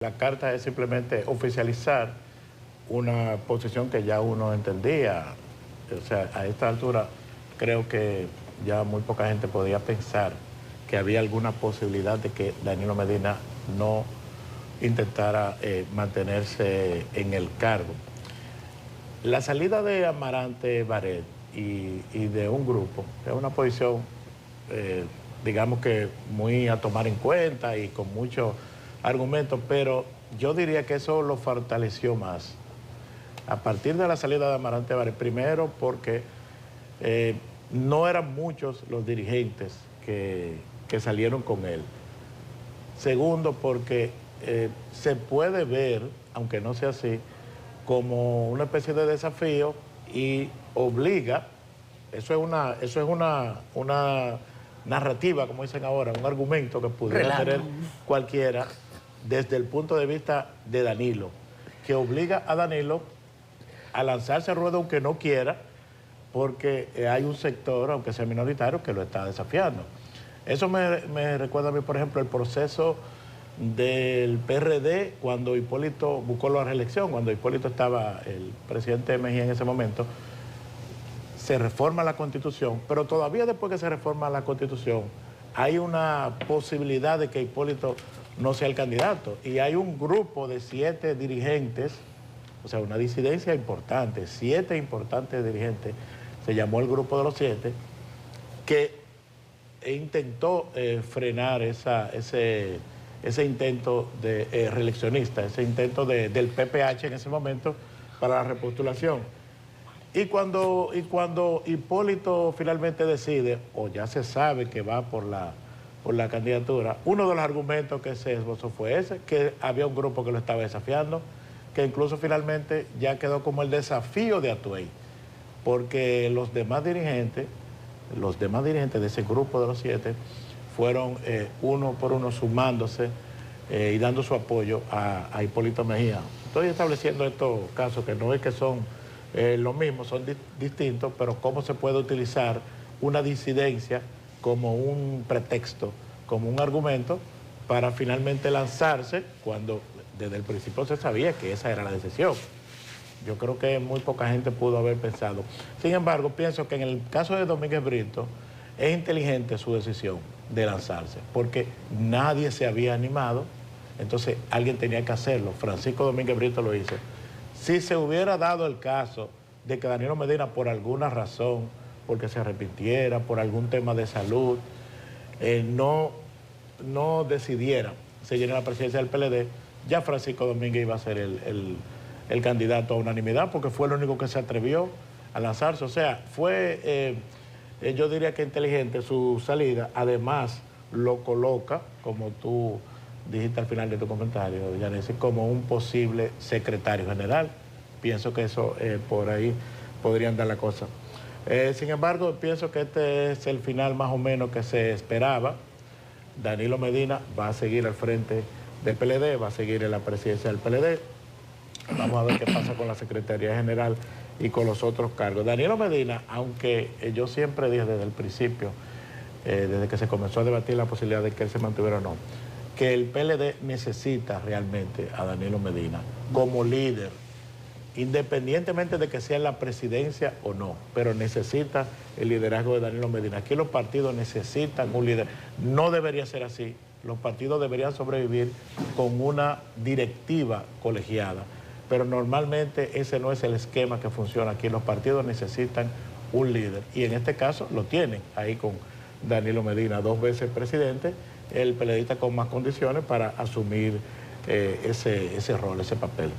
La carta es simplemente oficializar una posición que ya uno entendía. O sea, a esta altura creo que ya muy poca gente podía pensar que había alguna posibilidad de que Danilo Medina no intentara mantenerse en el cargo. La salida de Amarante Baret y de un grupo es una posición, digamos que muy a tomar en cuenta y con muchos argumentos, pero yo diría que eso lo fortaleció más. A partir de la salida de Amarante Baret, primero porque no eran muchos los dirigentes que salieron con él. Segundo, porque se puede ver, aunque no sea así, como una especie de desafío y obliga, eso es una narrativa, como dicen ahora, un argumento que pudiera tener cualquiera desde el punto de vista de Danilo, que obliga a Danilo a lanzarse al ruedo aunque no quiera, porque hay un sector, aunque sea minoritario, que lo está desafiando. Eso me recuerda a mí, por ejemplo, el proceso del PRD cuando Hipólito buscó la reelección, cuando Hipólito estaba el presidente Mejía en ese momento, se reforma la Constitución, pero todavía después que se reforma la Constitución hay una posibilidad de que Hipólito no sea el candidato y hay un grupo de 7 dirigentes, o sea, una disidencia importante, 7 importantes dirigentes, se llamó el Grupo de los 7, que intentó frenar ese intento de reeleccionista, ese intento del PPH en ese momento para la repostulación. Y cuando Hipólito finalmente decide, o ya se sabe que va por la candidatura, uno de los argumentos que se esbozó fue ese, que había un grupo que lo estaba desafiando, que incluso finalmente ya quedó como el desafío de Atuey, porque los demás dirigentes de ese grupo de los 7 fueron uno por uno sumándose y dando su apoyo a Hipólito Mejía. Estoy estableciendo estos casos que no es que son los mismos, son distintos, pero cómo se puede utilizar una disidencia como un pretexto, como un argumento para finalmente lanzarse cuando desde el principio se sabía que esa era la decisión. Yo creo que muy poca gente pudo haber pensado. Sin embargo, pienso que en el caso de Domínguez Brito es inteligente su decisión de lanzarse, porque nadie se había animado, entonces alguien tenía que hacerlo. Francisco Domínguez Brito lo hizo. Si se hubiera dado el caso de que Danilo Medina, por alguna razón, porque se arrepintiera, por algún tema de salud, no decidiera seguir en la presidencia del PLD, ya Francisco Domínguez iba a ser el candidato a unanimidad, porque fue el único que se atrevió a lanzarse. O sea, fue, yo diría que inteligente su salida. Además, lo coloca, como tú dijiste al final de tu comentario, Yanesi, como un posible secretario general. Pienso que eso por ahí podría andar la cosa. Sin embargo, pienso que este es el final más o menos que se esperaba. Danilo Medina va a seguir al frente del PLD, va a seguir en la presidencia del PLD. Vamos a ver qué pasa con la Secretaría General y con los otros cargos. Danilo Medina, aunque yo siempre dije desde el principio, desde que se comenzó a debatir la posibilidad de que él se mantuviera o no, que el PLD necesita realmente a Danilo Medina como líder, independientemente de que sea en la presidencia o no, pero necesita el liderazgo de Danilo Medina. Aquí los partidos necesitan un líder. No debería ser así. Los partidos deberían sobrevivir con una directiva colegiada, pero normalmente ese no es el esquema que funciona aquí. Los partidos necesitan un líder y en este caso lo tienen ahí con Danilo Medina, 2 veces presidente, el PLDista con más condiciones para asumir ese rol, ese papel.